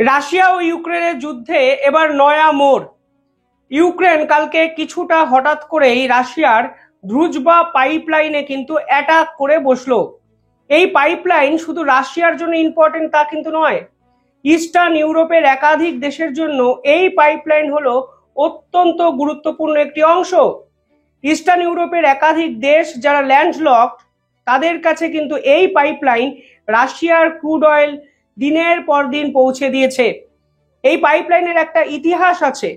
Russia ও ইউক্রেনের যুদ্ধে এবার নয়া মোড়। ইউক্রেন কালকে কিছুটা হঠাৎ করেই রাশিয়ার দ্রুজবা পাইপলাইনে কিন্তু অ্যাটাক করে বসলো। এই পাইপলাইন শুধু রাশিয়ার জন্য ইম্পর্টেন্ট তা কিন্তু নয়, ইস্টার্ন ইউরোপের একাধিক দেশের জন্য এই পাইপলাইন হলো অত্যন্ত গুরুত্বপূর্ণ একটি অংশ। ইস্টার্ন ইউরোপের একাধিক দেশ যারা ল্যান্ডলকড, তাদের কাছে কিন্তু এই পাইপলাইন রাশিয়ার ক্রুড অয়েল দিনের পর দিন পৌঁছে দিয়েছে। এই পাইপলাইনের একটা ইতিহাস আছে।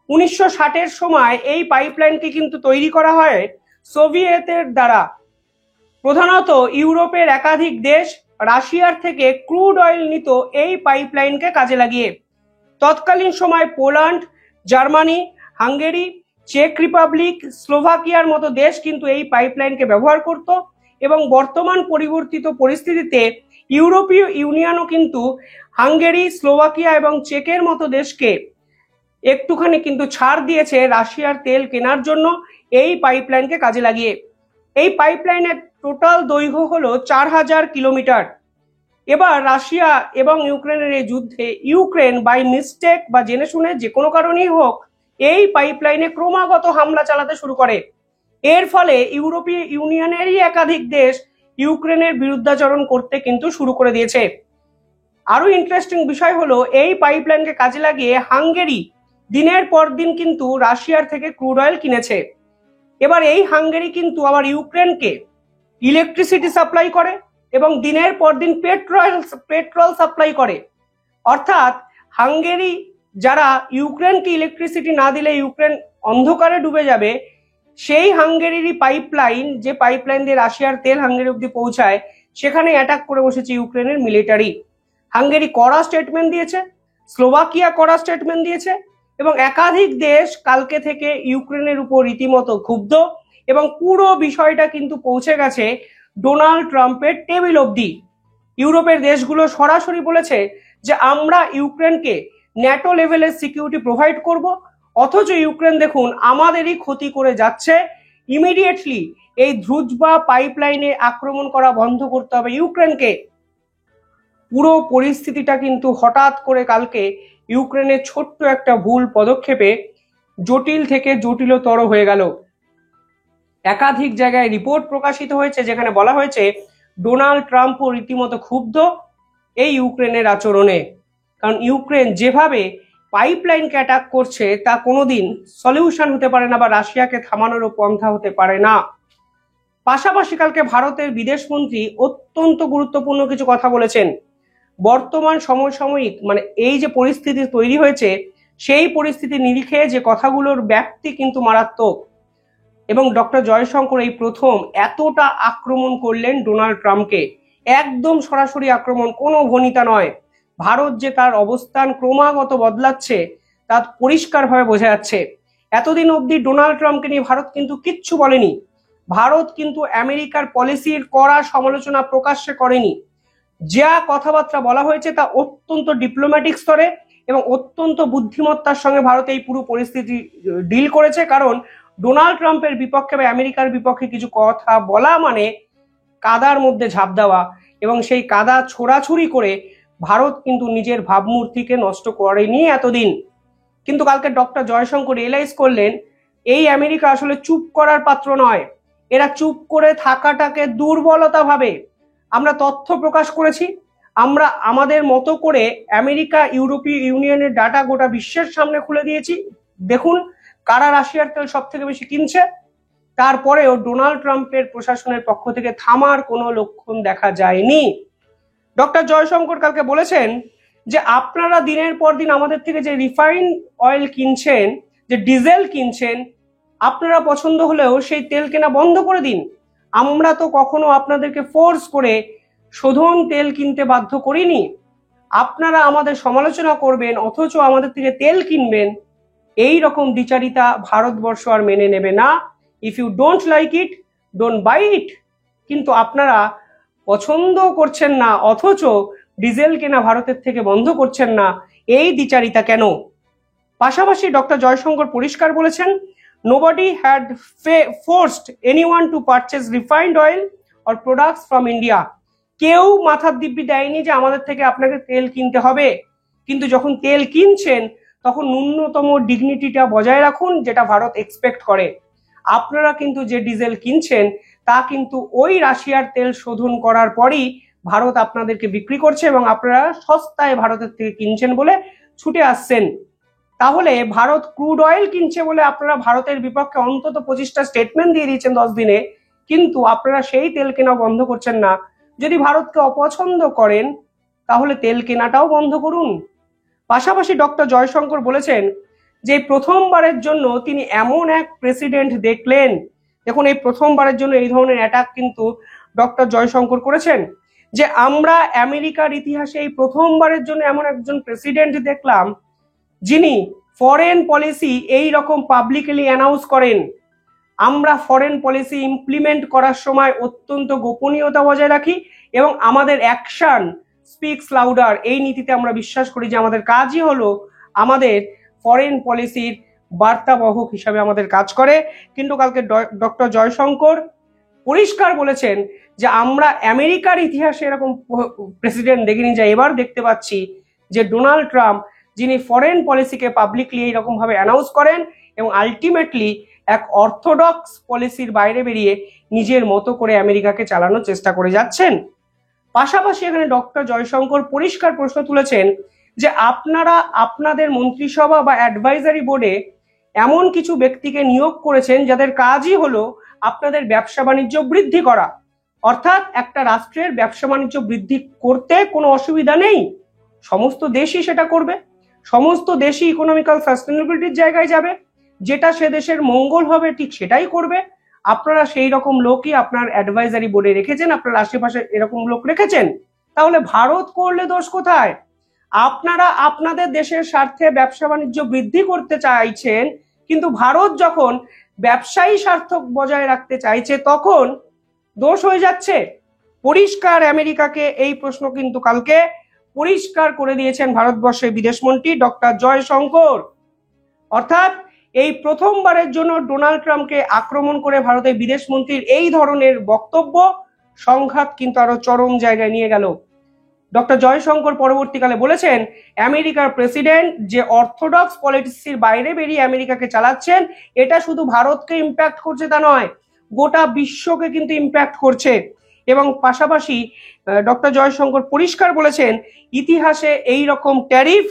1960-এর সময় এই পাইপলাইনকে কিন্তু তৈরি করা হয় সোভিয়েতের দ্বারা। প্রধানত ইউরোপের একাধিক দেশ রাশিয়ার থেকে ক্রুড অয়েল নিত এই পাইপলাইনকে কাজে লাগিয়ে। তৎকালীন সময় পোল্যান্ড, জার্মানি, হাঙ্গেরি, চেক রিপাবলিক, স্লোভাকিয়ার মতো দেশ কিন্তু এই পাইপলাইনকে ব্যবহার করত এবং বর্তমান পরিবর্তিত পরিস্থিতিতে ইউরোপীয় ইউনিয়নও কিন্তু হাঙ্গেরি, স্লোভাকিয়া এবং চেকের মতো দেশকে একটুখানি কিন্তু ছাড় দিয়েছে রাশিয়ার তেল কেনার জন্য এই পাইপলাইনকে কাজে লাগিয়ে। এই পাইপলাইনের টোটাল দৈর্ঘ্য হলো 4000 কিলোমিটার। এবার রাশিয়া এবং ইউক্রেনের এই যুদ্ধে ইউক্রেন বাই মিস্টেক বা জেনে শুনে যে কোনো কারণেই হোক এই পাইপলাইনে ক্রমাগত হামলা চালাতে শুরু করে। এর ফলে ইউরোপীয় ইউনিয়নেরই একাধিক দেশ ইউক্রেনের বিরুদ্ধাচরণ করতে কিন্তু শুরু করে দিয়েছে। আরো ইন্টারেস্টিং বিষয় হলো এই পাইপলাইনকে কাজে লাগিয়ে হাঙ্গেরি দিনের পর দিন কিন্তু রাশিয়ার থেকে ক্রুড অয়েল কিনেছে। এবার এই হাঙ্গেরি কিন্তু আবার ইউক্রেনকে ইলেকট্রিসিটি সাপ্লাই করে এবং দিনের পর দিন পেট্রোল সাপ্লাই করে। অর্থাৎ হাঙ্গেরি যারা ইউক্রেনকে ইলেকট্রিসিটি না দিলে ইউক্রেন অন্ধকারে ডুবে যাবে, সেই হাঙ্গেরিরই পাইপলাইন, যে পাইপলাইন দিয়ে রাশিয়ার তেল হাঙ্গেরি অব্দি পৌঁছায়, সেখানে অ্যাটাক করে বসেছে ইউক্রেনের মিলিটারি। হাঙ্গেরি কড়া স্টেটমেন্ট দিয়েছে, স্লোভাকিয়া কড়া স্টেটমেন্ট দিয়েছে এবং একাধিক দেশ কালকে থেকে ইউক্রেনের উপর রীতিমতো ক্ষুব্ধ এবং পুরো বিষয়টা কিন্তু পৌঁছে গেছে ডোনাল্ড ট্রাম্পের টেবিল অবধি। ইউরোপের দেশগুলো সরাসরি বলেছে যে আমরা ইউক্রেনকে ন্যাটো লেভেলের সিকিউরিটি প্রোভাইড করব, অথচ ইউক্রেন দেখুন আমাদেরই ক্ষতি করে যাচ্ছে। ইমিডিয়েটলি এই দ্রুজবা পাইপলাইনে আক্রমণ করা বন্ধ করতে হবে ইউক্রেনকে। পুরো পরিস্থিতিটা কিন্তু হঠাৎ করে কালকে ইউক্রেনের ছোট্ট একটা ভুল পদক্ষেপে জটিল থেকে জটিলতর হয়ে গেল। একাধিক জায়গায় রিপোর্ট প্রকাশিত হয়েছে যেখানে বলা হয়েছে ডোনাল্ড ট্রাম্পও রীতিমতো ক্ষুব্ধ এই ইউক্রেনের আচরণে। কারণ ইউক্রেন যেভাবে পাইপলাইনকে অ্যাটাক করছে তা কোনোদিন সলিউশন হতে পারে না বা রাশিয়াকে থামানোরও পন্থা হতে পারে না। পাশাপাশি কালকে ভারতের বিদেশমন্ত্রী অত্যন্ত গুরুত্বপূর্ণ কিছু কথা বলেছেন। বর্তমান সমসাময়িক মানে এই যে পরিস্থিতি তৈরি হয়েছে, সেই পরিস্থিতি নিরিখে যে কথাগুলোর ব্যাপ্তি কিন্তু মারাত্মক। এবং ডক্টর জয়শঙ্কর এই প্রথম এতটা আক্রমণ করলেন ডোনাল্ড ট্রাম্পকে, একদম সরাসরি আক্রমণ, কোনো ভনিতা নয়। ভারত যে তার অবস্থান ক্রমাগত বদলাচ্ছে তা পরিষ্কারভাবে বোঝা যাচ্ছে। এতদিন অবধি ডোনাল্ড ট্রাম্পকে নিয়ে ভারত কিন্তু কিচ্ছু বলেনি। ভারত কিন্তু আমেরিকার পলিসির কড়া সমালোচনা প্রকাশ্যে করেনি। যা কথাবার্তা বলা হয়েছে তা অত্যন্ত ডিপ্লোম্যাটিক স্তরে এবং অত্যন্ত বুদ্ধিমত্তার সঙ্গে ভারত এই পুরো পরিস্থিতি ডিল করেছে। কারণ ডোনাল্ড ট্রাম্পের বিপক্ষে বা আমেরিকার বিপক্ষে কিছু কথা বলা মানে কাদার মধ্যে ঝাঁপ দেওয়া, এবং সেই কাদা ছোড়াছুড়ি করে ভারত কিন্তু নিজের ভাবমূর্তিকে নষ্ট করেনি এতদিন। কিন্তু কালকে ডক্টর জয়শঙ্কর রিয়েলাইজ করলেন এই আমেরিকা আসলে চুপ করার পাত্র নয়। এরা চুপ করে থাকাটাকে দুর্বলতা ভাবে। আমরা তথ্য প্রকাশ করেছি, আমরা আমাদের মতো করে আমেরিকা, ইউরোপীয় ইউনিয়নের ডাটা গোটা বিশ্বের সামনে খুলে দিয়েছি। দেখুন কারা রাশিয়ার তেল সব থেকে বেশি কিনছে। তারপরেও ডোনাল্ড ট্রাম্পের প্রশাসনের পক্ষ থেকে থামার কোনো লক্ষণ দেখা যায়নি। ডক্টর জয়শঙ্কর কালকে বলেছেন যে আপনারা দিনের পর দিন আমাদের থেকে যে রিফাইন অয়েল কিনছেন, যে ডিজেল কিনছেন, আপনারা পছন্দ হলেও সেই তেল কেনা বন্ধ করে দিন। আমরা তো কখনো আপনাদেরকে ফোর্স করে শোধন তেল কিনতে বাধ্য করিনি। আপনারা আমাদের সমালোচনা করবেন অথচ আমাদের থেকে তেল কিনবেন, এই রকম দ্বিচারিতা ভারতবর্ষ আর মেনে নেবে না। If you don't like it, don't buy it. কিন্তু আপনারা পছন্দ করছেন না অথচ ডিজেল কেনা ভারতের থেকে বন্ধ করছেন না, এই দ্বিচারিতা কেন? পাশাপাশি ডক্টর জয়শঙ্কর পরিষ্কার বলেছেন nobody had forced anyone to purchase refined oil or products from India. কেউ মাথার দিব্যি দেয়নি যে আমাদের থেকে আপনাকে তেল কিনতে হবে। কিন্তু যখন তেল কিনছেন তখন ন্যূনতম ডিগনিটিটা বজায় রাখুন, যেটা ভারত এক্সপেক্ট করে। আপনারা কিন্তু যে ডিজেল কিনছেন তা কিন্তু ওই রাশিয়ার তেল শোধন করার পরই ভারত আপনাদেরকে বিক্রি করছে এবং আপনারা সস্তায় ভারতের থেকে কিনছেন বলে ছুটে আসছেন। তাহলে ভারত ক্রুড অয়েল কিনছে বলে আপনারা ভারতের বিপক্ষে অন্তত 25টা স্টেটমেন্ট দিয়ে দিয়েছেন 10 দিনে, কিন্তু আপনারা সেই তেল কেনা বন্ধ করছেন না। যদি ভারতকে অপছন্দ করেন তাহলে তেল কেনাটাও বন্ধ করুন। পাশাপাশি ডক্টর জয়শঙ্কর বলেছেন যে প্রথমবারের জন্য তিনি এমন এক প্রেসিডেন্ট দেখলেন, দেখুন এই প্রথমবারের জন্য এই ধরনের অ্যাটাক কিন্তু ডক্টর জয়শঙ্কর করেছেন, যে আমরা আমেরিকার ইতিহাসে এই প্রথমবারের জন্য এমন একজন প্রেসিডেন্ট দেখলাম যিনি ফরেন পলিসি এই রকম পাবলিকলি অ্যানাউন্স করেন। আমরা ফরেন পলিসি ইমপ্লিমেন্ট করার সময় অত্যন্ত গোপনীয়তা বজায় রাখি এবং আমাদের অ্যাকশন স্পিক্স লাউডার, এই নীতিতে আমরা বিশ্বাস করি যে আমাদের কাজই হলো আমাদের ফরেন পলিসির বার্তাবাহক হিসাবে আমাদের কাজ করে। কিন্তু কালকে ডক্টর জয়শঙ্কর পরিষ্কার বলেছেন যে আমরা আমেরিকার ইতিহাসে এরকম প্রেসিডেন্ট দেখিনি, যা এবার দেখতে পাচ্ছি যে ডোনাল্ড ট্রাম্প, যিনি ফরেন পলিসিকে পাবলিকলি এইরকম ভাবে অ্যানাউন্স করেন এবং আলটিমেটলি এক অর্থোডক্স পলিসির বাইরে বেরিয়ে নিজের মতো করে আমেরিকাকে চালানোর চেষ্টা করে যাচ্ছেন। পাশাপাশি এখানে ডক্টর জয়শঙ্কর পরিষ্কার প্রশ্ন তুলেছেন যে আপনারা আপনাদের মন্ত্রিসভা বা অ্যাডভাইজারি বোর্ডে এমন কিছু ব্যক্তিকে নিয়োগ করেছেন যাদের কাজই হলো আপনাদের ব্যবসা বাণিজ্য বৃদ্ধি করা। অর্থাৎ একটা রাষ্ট্রের ব্যবসা বাণিজ্য বৃদ্ধি করতে কোনো অসুবিধা নেই, সমস্ত দেশই সেটা করবে, সমস্ত দেশই ইকোনমিক্যাল সাস্টেনেবিলিটির জায়গায় যাবে, যেটা সে দেশের মঙ্গল হবে ঠিক সেটাই করবে। আপনারা সেই রকম লোকই আপনার অ্যাডভাইজারি বোর্ডে রেখেছেন, আপনার আশেপাশে এরকম লোক রেখেছেন, তাহলে ভারত করলে দোষ কোথায়? আপনারা আপনাদের দেশের স্বার্থে ব্যবসা বাণিজ্য বৃদ্ধি করতে চাইছেন, কিন্তু ভারত যখন ব্যবসায়ী স্বার্থ বজায় রাখতে চাইছে তখন দোষ হয়ে যাচ্ছে। পরিষ্কার আমেরিকাকে এই প্রশ্ন কিন্তু কালকে পরিষ্কার করে দিয়েছেন ভারতবর্ষের বিদেশমন্ত্রী ডক্টর জয়শঙ্কর। অর্থাৎ এই প্রথমবারের জন্য ডোনাল্ড ট্রাম্পকে আক্রমণ করে ভারতের বিদেশমন্ত্রীর এই ধরনের বক্তব্য সংঘাত কিন্তু আরো চরম জায়গায় নিয়ে গেল। ডক্টর জয়শঙ্কর পরবর্তীকালে বলেছেন আমেরিকার প্রেসিডেন্ট যে অর্থোডক্স পলিটিক্সের বাইরে বেরিয়ে আমেরিকাকে চালাচ্ছেন, এটা শুধু ভারতকে ইম্প্যাক্ট করছে তা নয়, গোটা বিশ্বকে কিন্তু ইম্প্যাক্ট করছে। এবং পাশাপাশি ডক্টর জয়শঙ্কর পরিষ্কার বলেছেন ইতিহাসে এই রকম ট্যারিফ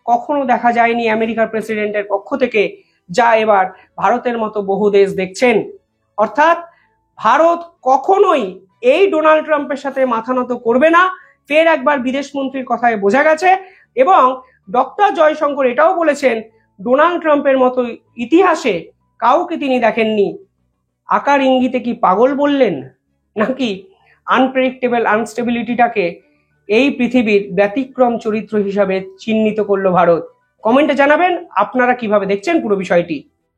কখনো দেখা যায়নি আমেরিকার প্রেসিডেন্টের পক্ষ থেকে, যা এবার ভারতের মতো বহু দেশ দেখছেন। অর্থাৎ ভারত কখনোই এই ডোনাল্ড ট্রাম্পের সাথে মাথা নত করবে না, ফের একবার বিদেশমন্ত্রীর কথায় বোঝা গেছে। এবং ডক্টর জয়শঙ্কর এটাও বলেছেন ডোনাল্ড ট্রাম্পের মতো ইতিহাসে কাউকে তিনি দেখেননি। আকার ইঙ্গিতে কি পাগল বললেন, নাকি আনপ্রেডিক্টেবল আনস্টেবিলিটিটাকে এই পৃথিবীর ব্যতিক্রম চরিত্র হিসাবে চিহ্নিত করলো ভারত? কমেন্টে জানাবেন আপনারা কিভাবে দেখছেন পুরো বিষয়টি।